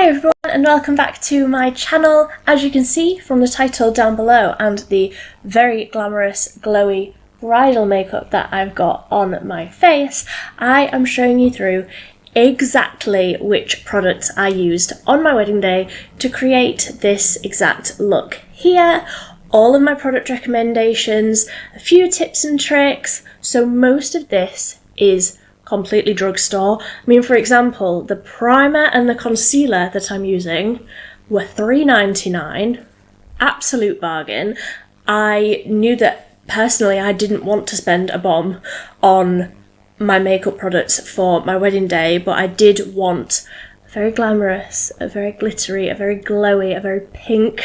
Hi everyone and welcome back to my channel. As you can see from the title down below and the very glamorous glowy bridal makeup that I've got on my face, I am showing you through exactly which products I used on my wedding day to create this exact look here. All of my product recommendations, a few tips and tricks, so most of this is completely drugstore. I mean, for example, the primer and the concealer that I'm using were $3.99, absolute bargain. I knew that personally I didn't want to spend a bomb on my makeup products for my wedding day, but I did want a very glamorous, a very glittery, a very glowy, a very pink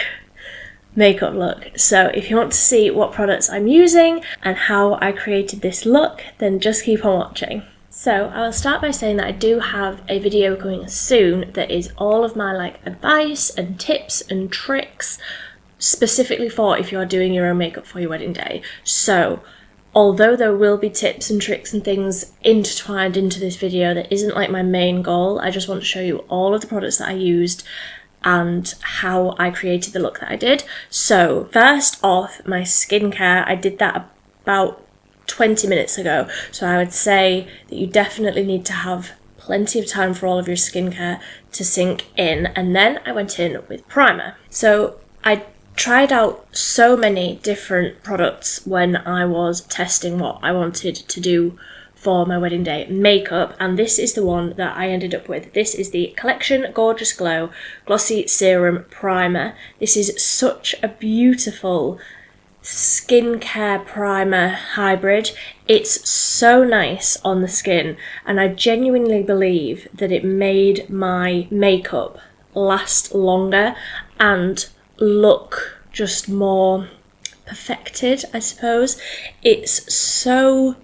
makeup look. So if you want to see what products I'm using and how I created this look, then just keep on watching. So I'll start by saying that I do have a video coming soon that is all of my advice and tips and tricks specifically for if you are doing your own makeup for your wedding day. So although there will be tips and tricks and things intertwined into this video, that isn't my main goal. I just want to show you all of the products that I used and how I created the look that I did. So first off, my skincare, I did that about 20 minutes ago, so I would say that you definitely need to have plenty of time for all of your skincare to sink in. And then I went in with primer. So I tried out so many different products when I was testing what I wanted to do for my wedding day makeup, and this is the one that I ended up with. This is the Collection Gorgeous Glow Glossy Serum Primer. This is such a beautiful skincare primer hybrid. It's so nice on the skin, and I genuinely believe that it made my makeup last longer and look just more perfected, I suppose. It's so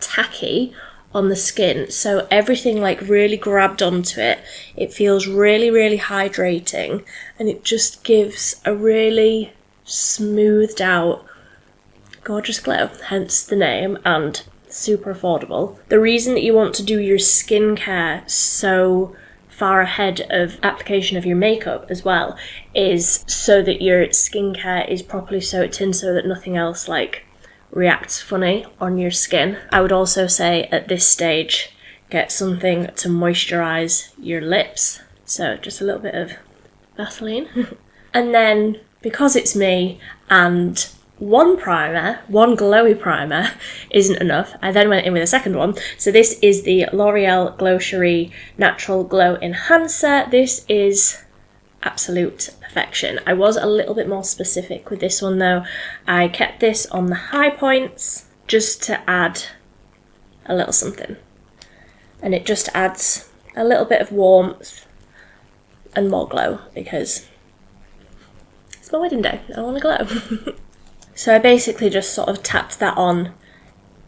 tacky on the skin, so everything really grabbed onto it. It feels really hydrating, and it just gives a really smoothed out gorgeous glow, hence the name, and super affordable. The reason that you want to do your skincare so far ahead of application of your makeup as well is so that your skincare is properly soaked in, so that nothing else reacts funny on your skin. I would also say at this stage, get something to moisturize your lips, so just a little bit of Vaseline. And then, because it's me and one glowy primer isn't enough, I then went in with a second one. So this is the L'Oreal Glow Cheri Natural Glow Enhancer. This is absolute perfection. I was a little bit more specific with this one though. I kept this on the high points just to add a little something. And it just adds a little bit of warmth and more glow because it's my wedding day. I want to glow. So I basically just sort of tapped that on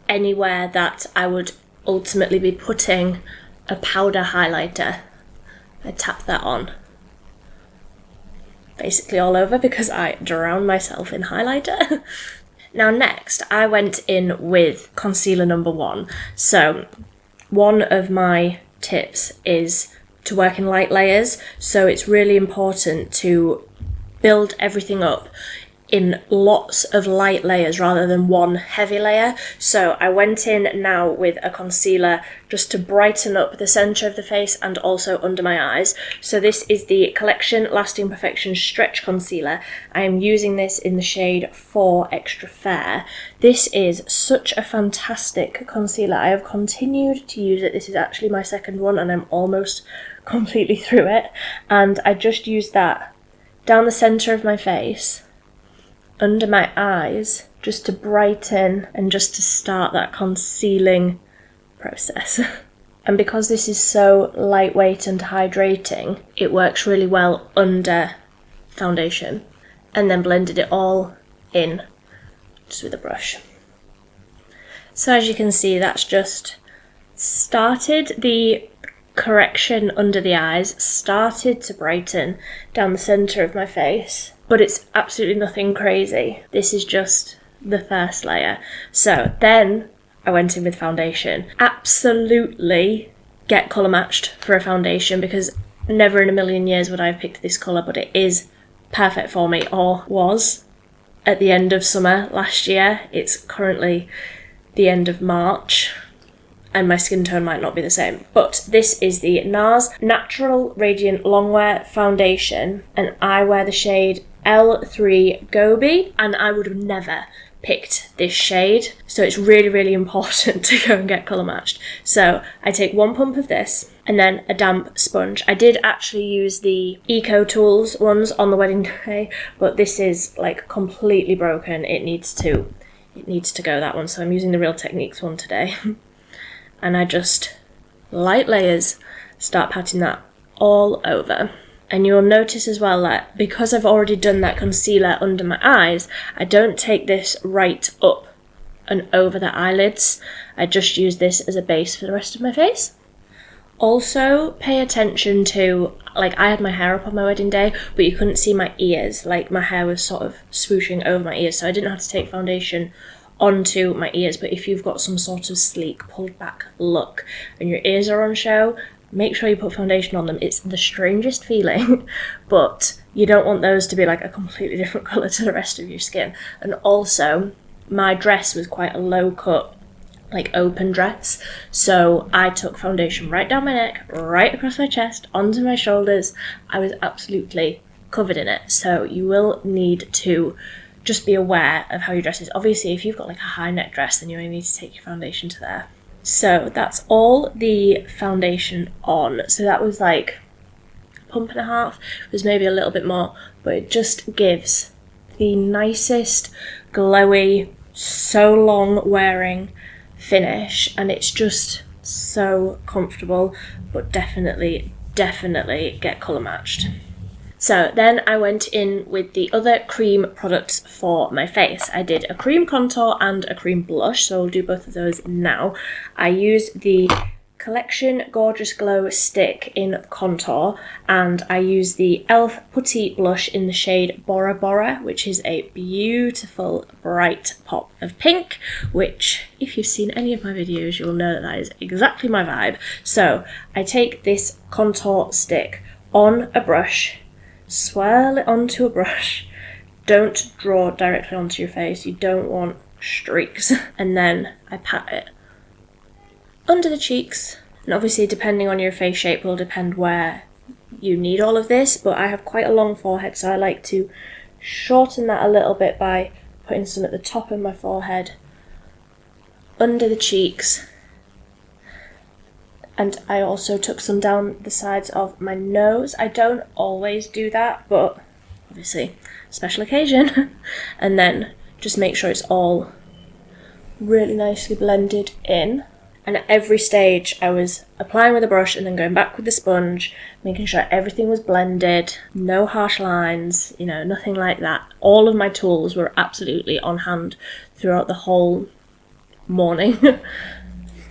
anywhere that I would ultimately be putting a powder highlighter. I tapped that on basically all over because I drowned myself in highlighter. Now next, I went in with concealer number 1. So one of my tips is to work in light layers, so it's really important to build everything up in lots of light layers rather than one heavy layer. So I went in now with a concealer just to brighten up the centre of the face and also under my eyes. So this is the Collection Lasting Perfection Stretch Concealer. I am using this in the shade 4 Extra Fair. This is such a fantastic concealer. I have continued to use it. This is actually my second one and I'm almost completely through it. And I just used that down the centre of my face, under my eyes, just to brighten and just to start that concealing process. And because this is so lightweight and hydrating, it works really well under foundation. And then blended it all in just with a brush. So as you can see, that's just started the correction under the eyes, started to brighten down the centre of my face. But it's absolutely nothing crazy. This is just the first layer. So then I went in with foundation. Absolutely get colour matched for a foundation because never in a million years would I have picked this colour, but it is perfect for me, or was at the end of summer last year. It's currently the end of March, and my skin tone might not be the same. But this is the Nars Natural Radiant Longwear Foundation, and I wear the shade L3 Gobi, and I would have never picked this shade, so it's really, really important to go and get colour matched. So I take 1 pump of this and then a damp sponge. I did actually use the Eco Tools ones on the wedding day, but this is like completely broken. It needs to go, that one, so I'm using the Real Techniques one today. And I just light layers start patting that all over. And you'll notice as well that because I've already done that concealer under my eyes, I don't take this right up and over the eyelids. I just use this as a base for the rest of my face. Also, pay attention to, like, I had my hair up on my wedding day, but you couldn't see my ears. Like, my hair was sort of swooshing over my ears, so I didn't have to take foundation onto my ears. But if you've got some sort of sleek, pulled back look and your ears are on show, make sure you put foundation on them. It's the strangest feeling, but you don't want those to be like a completely different colour to the rest of your skin. And also, my dress was quite a low cut, like open dress, so I took foundation right down my neck, right across my chest, onto my shoulders. I was absolutely covered in it, so you will need to just be aware of how your dress is. Obviously, if you've got like a high neck dress, then you only need to take your foundation to there. So that's all the foundation on. So that was like a pump and a half. It was maybe a little bit more, but it just gives the nicest, glowy, so long wearing finish, and it's just so comfortable, but definitely get colour matched. So then I went in with the other cream products for my face. I did a cream contour and a cream blush, so I'll do both of those now. I used the Collection Gorgeous Glow stick in contour, and I used the e.l.f. Putty blush in the shade Bora, which is a beautiful bright pop of pink, which if you've seen any of my videos, you'll know that that is exactly my vibe. So I take this contour stick on a brush, swirl it onto a brush. Don't draw directly onto your face, you don't want streaks. And then I pat it under the cheeks, and obviously depending on your face shape will depend where you need all of this, but I have quite a long forehead, so I like to shorten that a little bit by putting some at the top of my forehead, under the cheeks, and I also took some down the sides of my nose. I don't always do that, but obviously special occasion. And then just make sure it's all really nicely blended in. And at every stage I was applying with a brush and then going back with the sponge, making sure everything was blended, no harsh lines, you know, nothing like that. All of my tools were absolutely on hand throughout the whole morning.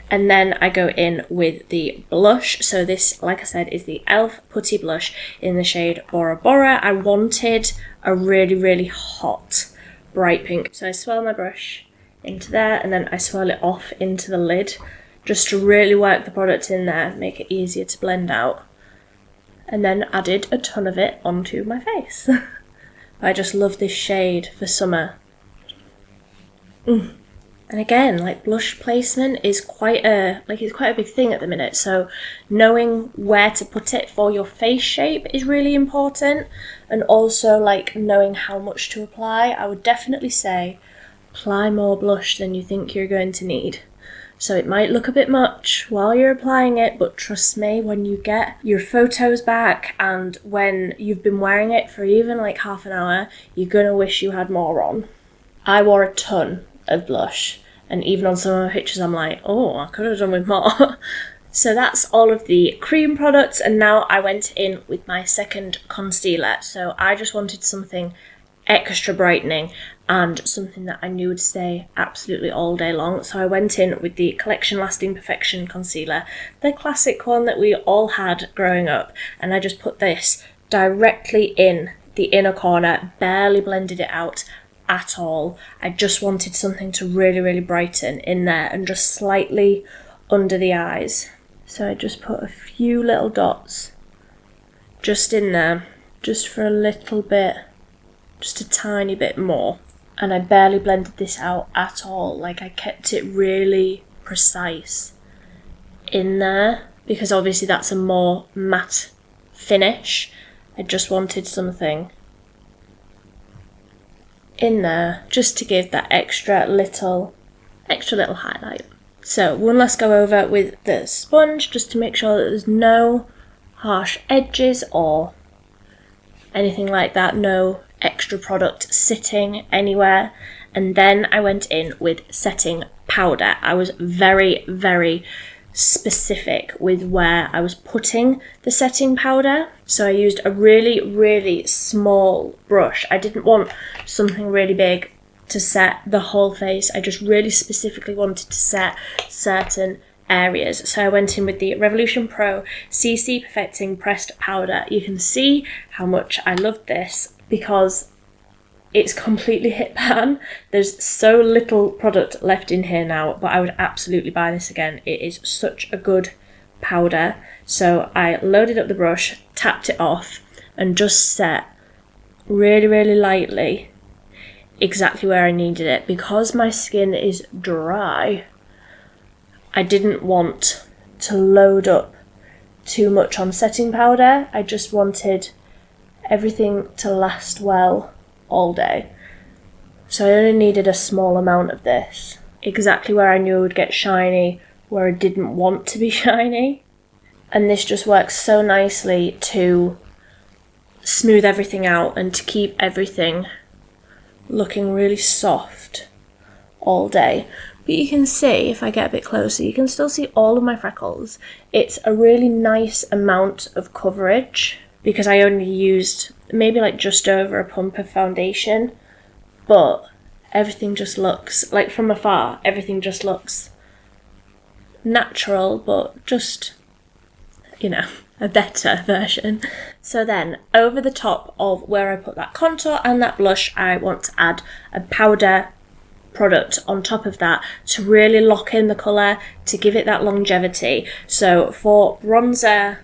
And then I go in with the blush. So this, like I said, is the e.l.f. Putty blush in the shade Bora. I wanted a really, really hot, bright pink. So I swirl my brush into there, and then I swirl it off into the lid, just to really work the product in there, make it easier to blend out. And then added a ton of it onto my face. I just love this shade for summer. And again, like, blush placement is quite a big thing at the minute, so knowing where to put it for your face shape is really important, and also like knowing how much to apply. I would definitely say apply more blush than you think you're going to need. So it might look a bit much while you're applying it, but trust me, when you get your photos back and when you've been wearing it for even like half an hour, you're gonna wish you had more on. I wore a ton of blush, and even on some of my pictures I'm like, oh, I could have done with more. So that's all of the cream products, and now I went in with my second concealer. So I just wanted something extra brightening and something that I knew would stay absolutely all day long. So I went in with the Collection Lasting Perfection concealer, the classic one that we all had growing up, and I just put this directly in the inner corner, barely blended it out at all. I just wanted something to really, really brighten in there and just slightly under the eyes. So I just put a few little dots just in there, just for a little bit, just a tiny bit more. And I barely blended this out at all. Like, I kept it really precise in there, because obviously that's a more matte finish. I just wanted something in there just to give that extra little highlight. So one last go over with the sponge, just to make sure that there's no harsh edges or anything like that, no extra product sitting anywhere. And then I went in with setting powder. I was very, very specific with where I was putting the setting powder. So I used a really, really small brush. I didn't want something really big to set the whole face. I just really specifically wanted to set certain areas. So I went in with the Revolution Pro CC Perfecting Pressed Powder. You can see how much I love this because it's completely hit pan. There's so little product left in here now, but I would absolutely buy this again. It is such a good powder. So I loaded up the brush, tapped it off, and just set really, really lightly exactly where I needed it. Because my skin is dry, I didn't want to load up too much on setting powder. I just wanted everything to last well all day. So I only needed a small amount of this, exactly where I knew it would get shiny, where I didn't want to be shiny. And this just works so nicely to smooth everything out and to keep everything looking really soft all day. But you can see, if I get a bit closer, you can still see all of my freckles. It's a really nice amount of coverage because I only used maybe like just over a pump of foundation, but everything just looks, like from afar, everything just looks natural, but just, you know, a better version. So then, over the top of where I put that contour and that blush, I want to add a powder product on top of that to really lock in the colour, to give it that longevity. So for bronzer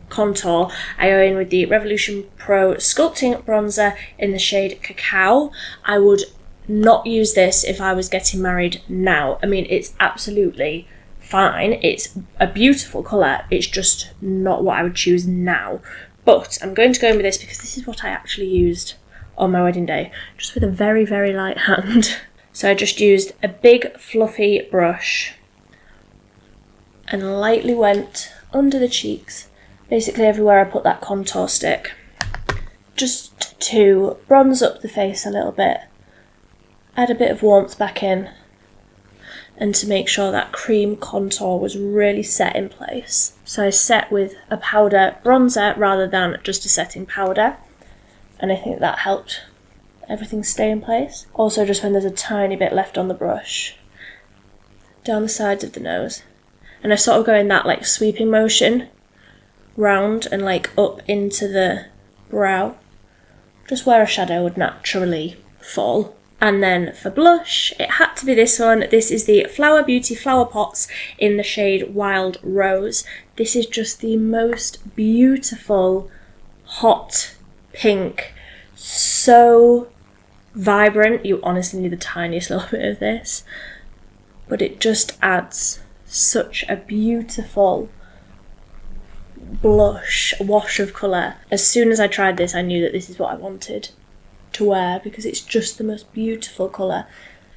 contour, I go in with the Revolution Pro Sculpting Bronzer in the shade Cacao. I would not use this if I was getting married now. I mean, it's absolutely fine. It's a beautiful colour. It's just not what I would choose now. But I'm going to go in with this because this is what I actually used on my wedding day, just with a very, very light hand. So I just used a big fluffy brush and lightly went under the cheeks, basically everywhere I put that contour stick, just to bronze up the face a little bit, add a bit of warmth back in, and to make sure that cream contour was really set in place. So I set with a powder bronzer rather than just a setting powder, and I think that helped everything stay in place. Also, just when there's a tiny bit left on the brush, down the sides of the nose, and I sort of go in that like sweeping motion round and like up into the brow, just where a shadow would naturally fall. And then for blush, it had to be this one. This is the Flower Beauty Flower Pots in the shade Wild Rose. This is just the most beautiful hot pink, so vibrant. You honestly need the tiniest little bit of this, but it just adds such a beautiful blush wash of colour. As soon as I tried this, I knew that this is what I wanted to wear because it's just the most beautiful colour.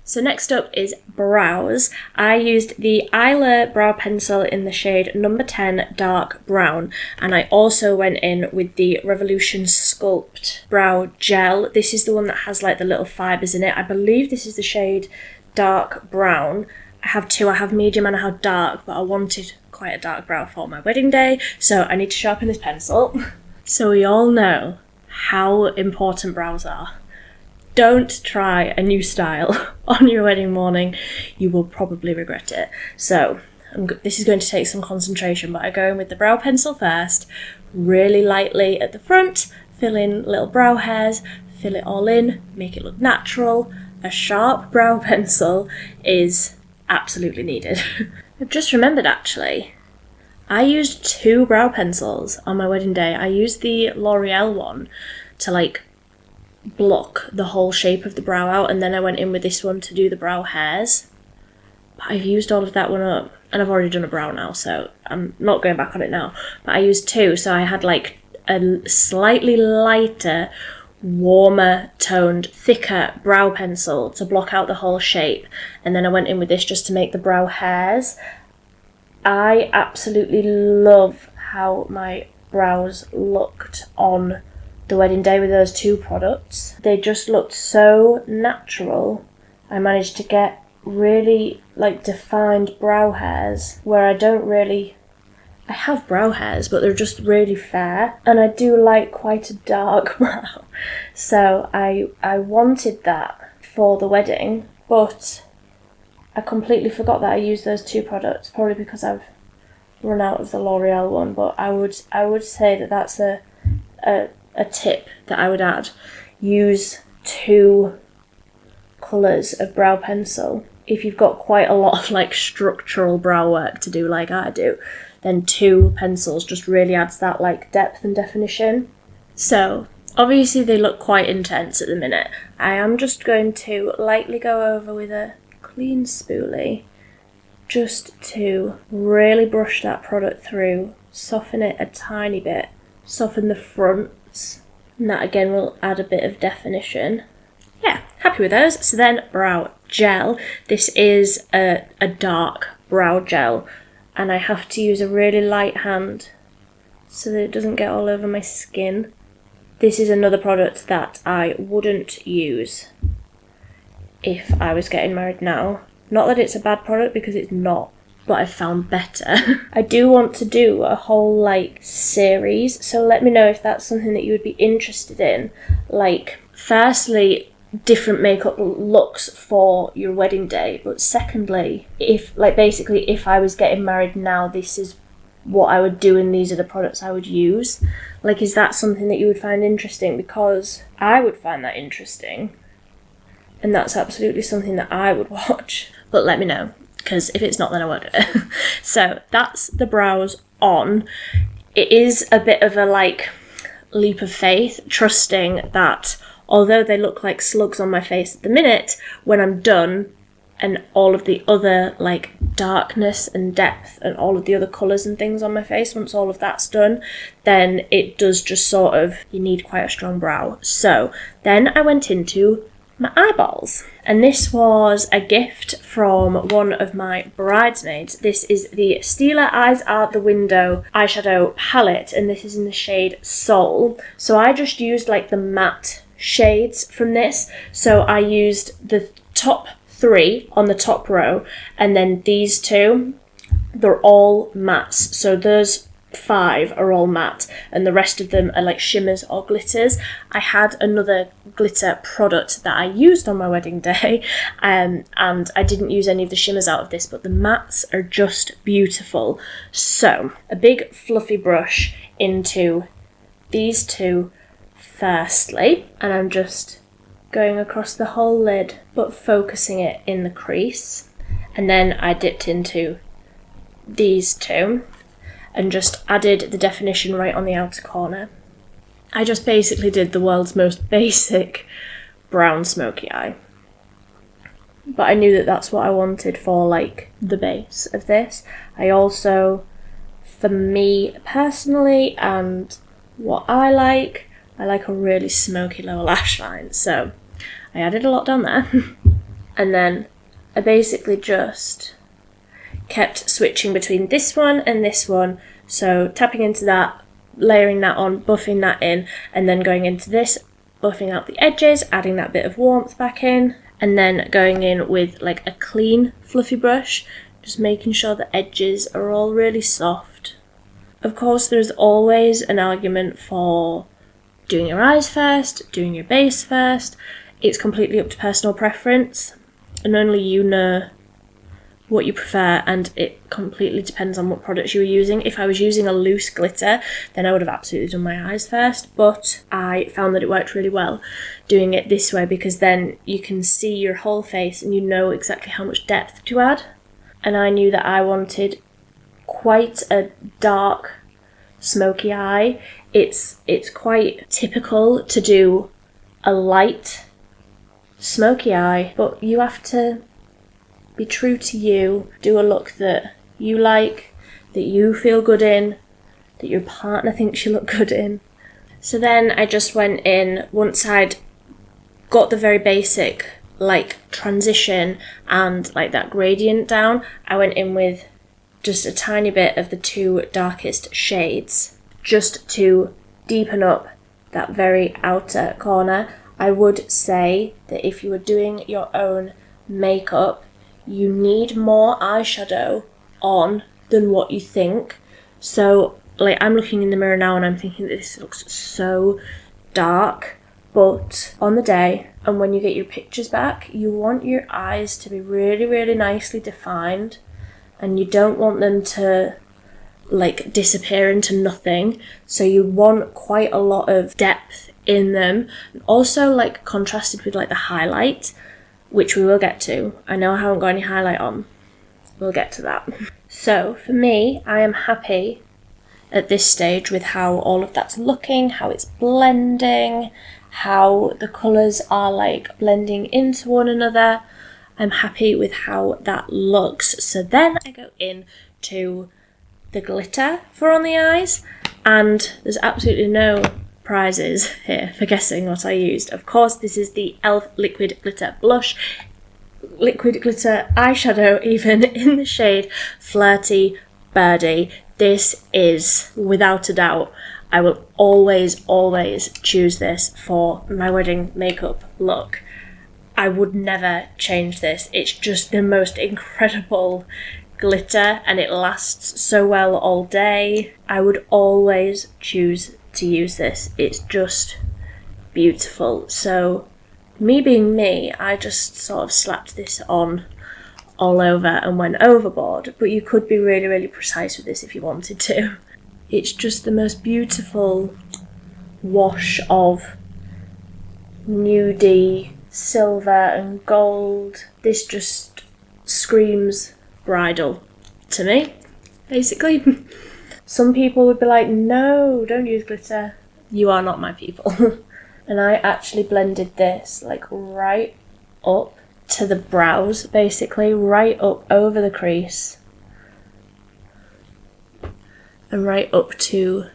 So next up is brows. I used the Eyelure brow pencil in the shade number 10 dark brown, and I also went in with the Revolution Sculpt brow gel. This is the one that has like the little fibres in it. I believe this is the shade dark brown. I have two, I have medium and I have dark, but I wanted quite a dark brow for my wedding day, so I need to sharpen this pencil. So we all know how important brows are. Don't try a new style on your wedding morning. You will probably regret it. So this is going to take some concentration, but I go in with the brow pencil first, really lightly at the front, fill in little brow hairs, fill it all in, make it look natural. A sharp brow pencil is absolutely needed. I've just remembered actually, I used 2 brow pencils on my wedding day. I used the L'Oreal one to like block the whole shape of the brow out, and then I went in with this one to do the brow hairs. But I've used all of that one up, and I've already done a brow now, so I'm not going back on it now. But I used 2, so I had like a slightly lighter, warmer toned, thicker brow pencil to block out the whole shape, and then I went in with this just to make the brow hairs. I absolutely love how my brows looked on the wedding day with those 2 products. They just looked so natural. I managed to get really like defined brow hairs where I have brow hairs, but they're just really fair, and I do like quite a dark brow. So I wanted that for the wedding, but I completely forgot that I used those 2 products, probably because I've run out of the L'Oreal one. But I would say that that's a tip that I would add. Use 2 colours of brow pencil. If you've got quite a lot of like structural brow work to do like I do, then 2 pencils just really adds that like depth and definition. So obviously they look quite intense at the minute. I am just going to lightly go over with a clean spoolie just to really brush that product through, soften it a tiny bit, soften the fronts, and that again will add a bit of definition. Yeah, happy with those. So then brow gel. This is a dark brow gel, and I have to use a really light hand so that it doesn't get all over my skin. This is another product that I wouldn't use if I was getting married now. Not that it's a bad product, because it's not, but I've found better. I do want to do a whole like series, so let me know if that's something that you would be interested in. Like, firstly, different makeup looks for your wedding day, but secondly, if I was getting married now, this is what I would do and these are the products I would use. Like, is that something that you would find interesting? Because I would find that interesting, and that's absolutely something that I would watch. But let me know, because if it's not, then I won't do it. So that's the brows on. It is a bit of a like leap of faith, trusting that although they look like slugs on my face at the minute, when I'm done and all of the other like darkness and depth and all of the other colours and things on my face, once all of that's done, then it does just sort of, you need quite a strong brow. So then I went into my eyeballs, and this was a gift from one of my bridesmaids. This is the Stila Eyes Are the Window eyeshadow palette, and this is in the shade Soul. So I just used like the matte shades from this. So I used the top 3 on the top row, and then these 2, they're all mattes. So those 5 are all matte, and the rest of them are like shimmers or glitters. I had another glitter product that I used on my wedding day, and I didn't use any of the shimmers out of this, but the mattes are just beautiful. So a big fluffy brush into these 2 firstly, and I'm just going across the whole lid but focusing it in the crease, and then I dipped into these 2 and just added the definition right on the outer corner. I just basically did the world's most basic brown smoky eye, but I knew that that's what I wanted for like the base of this. I also, for me personally and what I like a really smoky lower lash line, so I added a lot down there. And then I basically just kept switching between this one and this one, so tapping into that, layering that on, buffing that in, and then going into this, buffing out the edges, adding that bit of warmth back in, and then going in with like a clean fluffy brush, just making sure the edges are all really soft. Of course, there's always an argument for doing your eyes first, doing your base first. It's completely up to personal preference, and only you know what you prefer, and it completely depends on what products you were using. If I was using a loose glitter, then I would have absolutely done my eyes first, but I found that it worked really well doing it this way, because then you can see your whole face and you know exactly how much depth to add. And I knew that I wanted quite a dark smoky eye. It's quite typical to do a light smoky eye, but you have to be true to you, do a look that you like, that you feel good in, that your partner thinks you look good in. So then I just went in, once I'd got the very basic like transition and like that gradient down, I went in with just a tiny bit of the two darkest shades just to deepen up that very outer corner. I would say that if you were doing your own makeup, you need more eyeshadow on than what you think. So like I'm looking in the mirror now and I'm thinking this looks so dark, but on the day and when you get your pictures back, you want your eyes to be really, really nicely defined, and you don't want them to like disappear into nothing. So you want quite a lot of depth in them, and also like contrasted with like the highlight, which we will get to. I know I haven't got any highlight on. We'll get to that. So for me, I am happy at this stage with how all of that's looking, how it's blending, how the colours are like blending into one another. I'm happy with how that looks. So then I go in to the glitter for on the eyes, and there's absolutely no prizes here for guessing what I used. Of course, this is the e.l.f. Liquid Glitter Blush, Liquid Glitter Eyeshadow even, in the shade Flirty Birdy. This is, without a doubt, I will always, always choose this for my wedding makeup look. I would never change this. It's just the most incredible glitter and it lasts so well all day. I would always choose to use this. It's just beautiful. So me being me, I just sort of slapped this on all over and went overboard, but you could be really, really precise with this if you wanted to. It's just the most beautiful wash of nudey, silver and gold. This just screams bridal to me, basically. Some people would be like, no, don't use glitter. You are not my people. And I actually blended this like right up to the brows, basically, right up over the crease. And right up to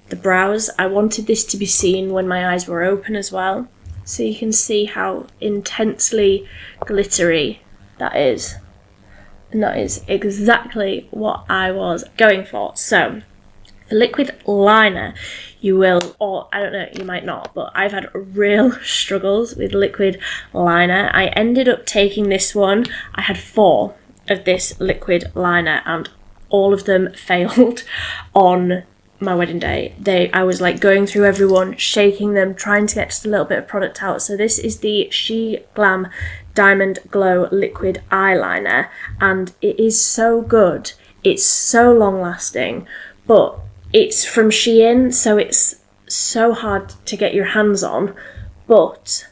the brows. I wanted this to be seen when my eyes were open as well, so you can see how intensely glittery that is. And that is exactly what I was going for. So, for liquid liner, you will, or I don't know, you might not, but I've had real struggles with liquid liner. I ended up taking this one. I had 4 of this liquid liner and all of them failed on my wedding day. I was like going through everyone, shaking them, trying to get just a little bit of product out. So this is the Glam Diamond Glow Liquid Eyeliner, and it is so good. It's so long lasting, but it's from Shein, so it's so hard to get your hands on, but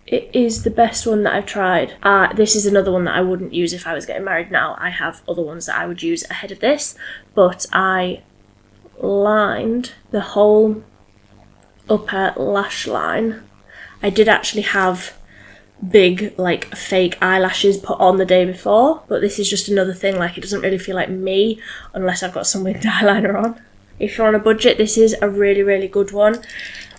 it is the best one that I've tried. This is another one that I wouldn't use if I was getting married now. I have other ones that I would use ahead of this, but I lined the whole upper lash line. I did actually have big like fake eyelashes put on the day before, but this is just another thing, like it doesn't really feel like me unless I've got some winged eyeliner on. If you're on a budget, this is a really, really good one,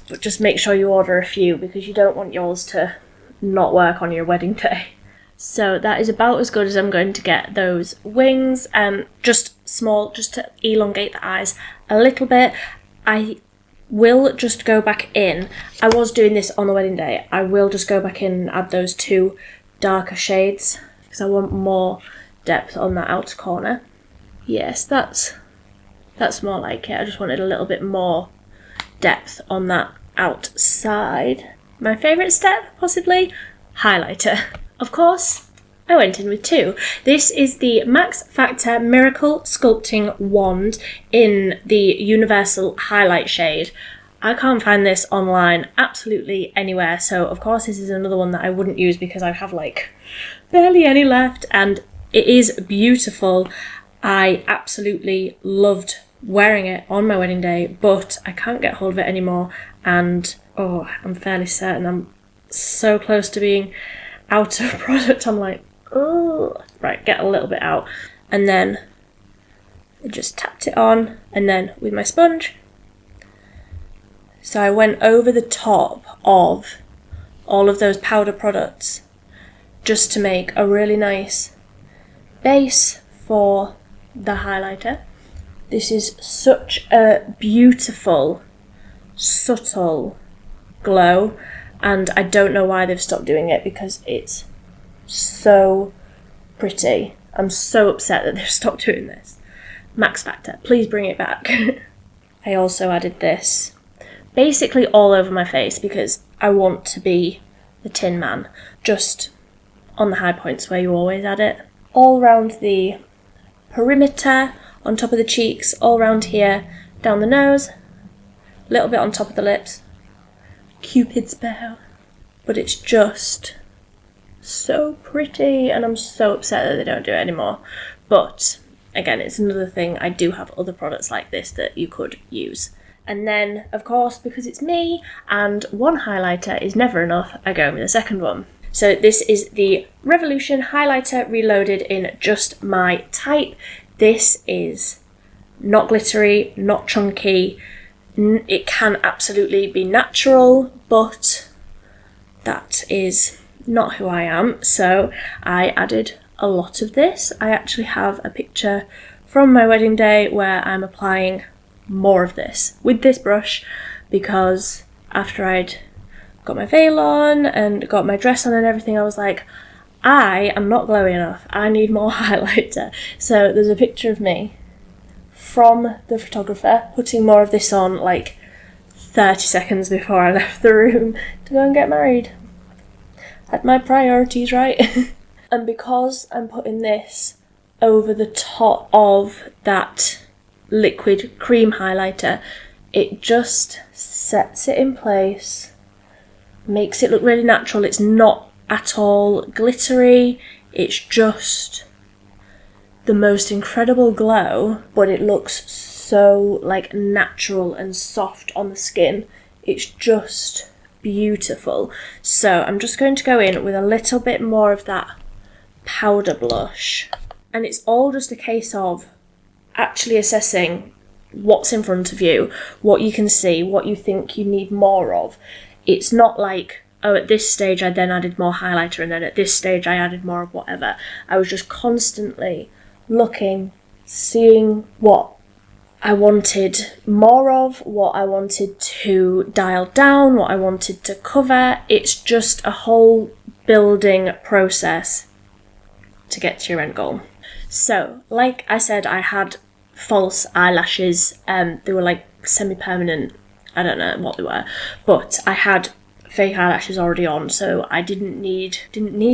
but just make sure you order a few because you don't want yours to not work on your wedding day. So that is about as good as I'm going to get those wings, just small, just to elongate the eyes a little bit. I will just go back in. I was doing this on the wedding day. I will just go back in and add those 2 darker shades because I want more depth on that outer corner. Yes, that's more like it. I just wanted a little bit more depth on that outside. My favourite step, possibly, highlighter. Of course, I went in with 2. This is the Max Factor Miracle Sculpting Wand in the Universal Highlight shade. I can't find this online absolutely anywhere, so of course this is another one that I wouldn't use because I have like barely any left, and it is beautiful. I absolutely loved wearing it on my wedding day, but I can't get hold of it anymore, and oh, I'm fairly certain I'm so close to being out of product. I'm like, oh, right, get a little bit out, and then I just tapped it on, and then with my sponge, so I went over the top of all of those powder products just to make a really nice base for the highlighter. This is such a beautiful, subtle glow, and I don't know why they've stopped doing it because it's so pretty. I'm so upset that they've stopped doing this. Max Factor, please bring it back. I also added this basically all over my face because I want to be the Tin Man, just on the high points where you always add it. All around the perimeter, on top of the cheeks, all around here, down the nose, a little bit on top of the lips. Cupid's bow. But it's just so pretty, and I'm so upset that they don't do it anymore. But again, it's another thing, I do have other products like this that you could use. And then, of course, because it's me and one highlighter is never enough, I go with the second one. So this is the Revolution Highlighter Reloaded in Just My Type. This is not glittery, not chunky. It can absolutely be natural, but that is not who I am. So I added a lot of this. I actually have a picture from my wedding day where I'm applying more of this with this brush, because after I'd got my veil on and got my dress on and everything, I was like, I am not glowy enough, I need more highlighter. So there's a picture of me from the photographer putting more of this on like 30 seconds before I left the room to go and get married. Had my priorities right. And because I'm putting this over the top of that liquid cream highlighter, it just sets it in place, makes it look really natural. It's not at all glittery, it's just the most incredible glow, but it looks so like natural and soft on the skin. It's just beautiful. So I'm just going to go in with a little bit more of that powder blush, and it's all just a case of actually assessing what's in front of you, what you can see, what you think you need more of. It's not like, oh, at this stage I then added more highlighter, and then at this stage I added more of whatever. I was just constantly looking, seeing what I wanted more of, what I wanted to dial down, what I wanted to cover. It's just a whole building process to get to your end goal. So, like I said, I had false eyelashes. They were like semi-permanent, I don't know what they were, but I had fake eyelashes already on, so I didn't need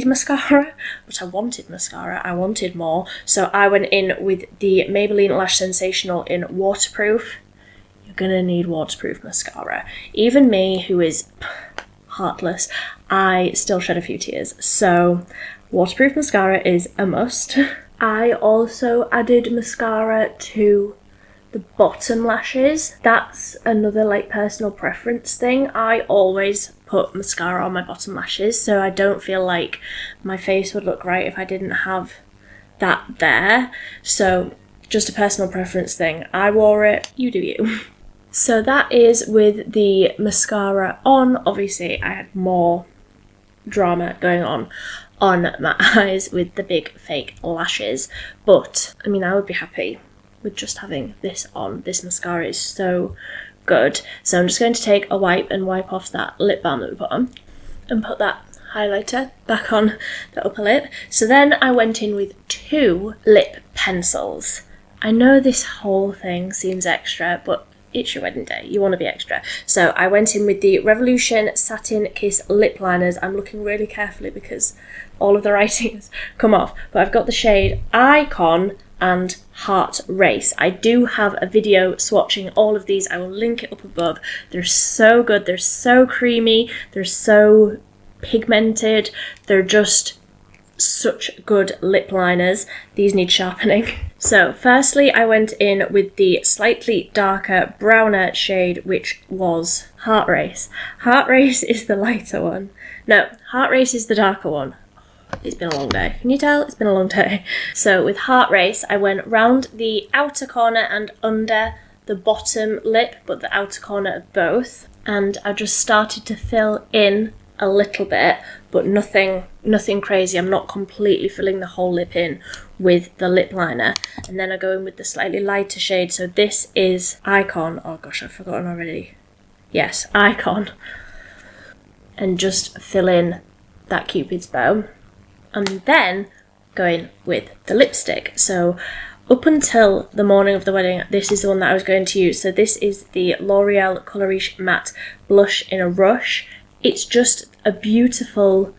mascara, but I wanted mascara, I wanted more. So I went in with the Maybelline Lash Sensational in Waterproof. You're gonna need waterproof mascara. Even me, who is heartless, I still shed a few tears, so waterproof mascara is a must. I also added mascara to the bottom lashes. That's another like personal preference thing. I always put mascara on my bottom lashes, so I don't feel like my face would look right if I didn't have that there. So just a personal preference thing. I wore it, you do you. So that is with the mascara on. Obviously I had more drama going on my eyes with the big fake lashes, but I mean, I would be happy with just having this on. This mascara is so good. So I'm just going to take a wipe and wipe off that lip balm that we put on and put that highlighter back on the upper lip. So then I went in with 2 lip pencils. I know this whole thing seems extra, but it's your wedding day, you want to be extra. So I went in with the Revolution Satin Kiss Lip Liners. I'm looking really carefully because all of the writing has come off, but I've got the shade Icon and Heart Race. I do have a video swatching all of these. I will link it up above. They're so good, they're so creamy, they're so pigmented, they're just such good lip liners. These need sharpening. So firstly, I went in with the slightly darker, browner shade, which was Heart Race. Heart Race is the lighter one. No, Heart Race is the darker one. It's been a long day. Can you tell? It's been a long day. So with Heart Race, I went round the outer corner and under the bottom lip, but the outer corner of both. And I just started to fill in a little bit, but nothing crazy. I'm not completely filling the whole lip in with the lip liner. And then I go in with the slightly lighter shade. So this is Icon. Oh gosh, I've forgotten already. Yes, Icon. And just fill in that Cupid's bow. And then go in with the lipstick. So up until the morning of the wedding, this is the one that I was going to use. So this is the L'Oreal Colour Riche Matte Blush in a Rush. It's just a beautiful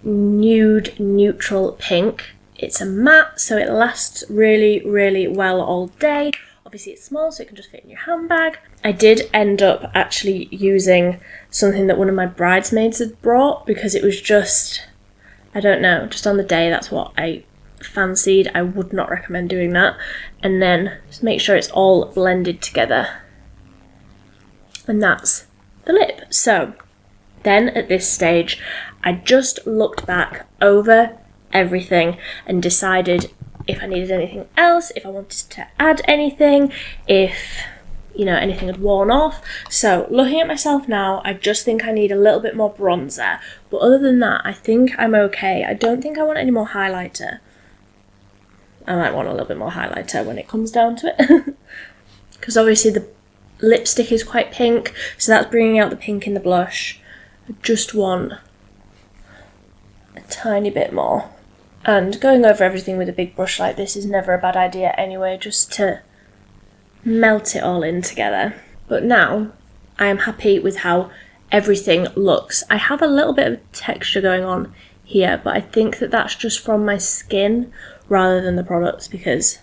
nude neutral pink. It's a matte, so it lasts really, really well all day. Obviously it's small, so it can just fit in your handbag. I did end up actually using something that one of my bridesmaids had brought because it was just, I don't know, just on the day, that's what I fancied. I would not recommend doing that. And then just make sure it's all blended together. And that's the lip. So then at this stage, I just looked back over everything and decided if I needed anything else, if I wanted to add anything, if, you know, anything had worn off. So looking at myself now, I just think I need a little bit more bronzer. But other than that, I think I'm okay. I don't think I want any more highlighter. I might want a little bit more highlighter when it comes down to it. Because obviously the lipstick is quite pink, so that's bringing out the pink in the blush. I just want a tiny bit more. And going over everything with a big brush like this is never a bad idea anyway, just to melt it all in together. But now I am happy with how everything looks. I have a little bit of texture going on here, but I think that that's just from my skin rather than the products, because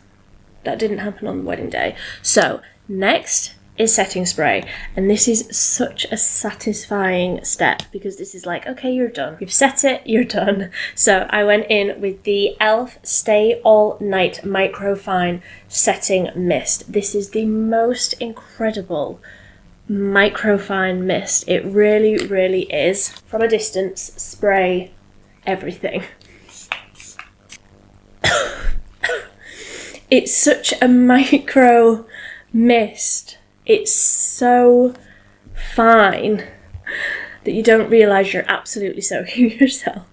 that didn't happen on the wedding day. So next is setting spray, and this is such a satisfying step because this is like, okay, you're done. You've set it, you're done. So I went in with the e.l.f. Stay All Night Microfine Setting Mist. This is the most incredible microfine mist. It really, really is. From a distance, spray everything. It's such a micro mist. It's so fine that you don't realise you're absolutely soaking yourself.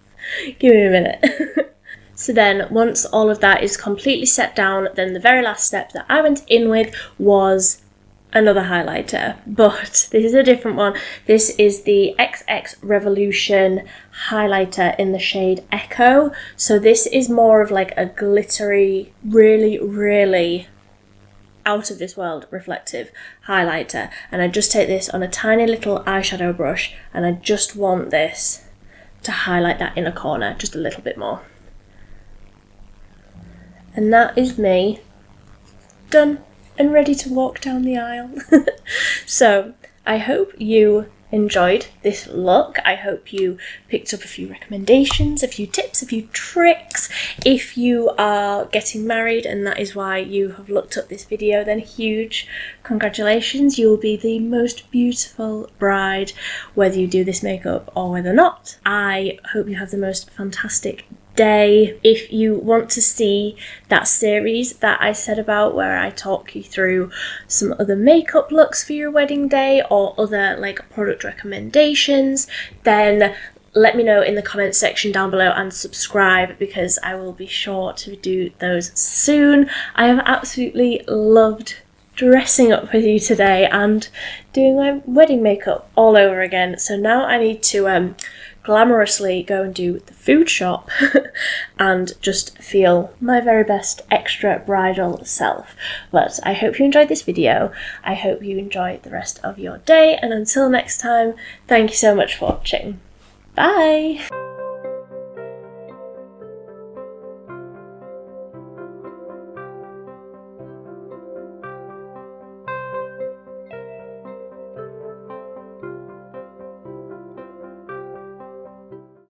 Give me a minute. So then once all of that is completely set down, then the very last step that I went in with was another highlighter, but this is a different one. This is the XX Revolution highlighter in the shade Echo. So this is more of like a glittery, really, really out of this world reflective highlighter, and I just take this on a tiny little eyeshadow brush and I just want this to highlight that inner corner just a little bit more. And that is me done and ready to walk down the aisle. So I hope you enjoyed this look. I hope you picked up a few recommendations, a few tips, a few tricks. If you are getting married and that is why you have looked up this video, then huge congratulations. You will be the most beautiful bride, whether you do this makeup or whether not. I hope you have the most fantastic day. If you want to see that series that I said about where I talk you through some other makeup looks for your wedding day or other like product recommendations, then let me know in the comments section down below and subscribe, because I will be sure to do those soon. I have absolutely loved dressing up with you today and doing my wedding makeup all over again. So now I need to glamorously go and do the food shop and just feel my very best extra bridal self. But I hope you enjoyed this video. I hope you enjoy the rest of your day, and until next time, thank you so much for watching. Bye!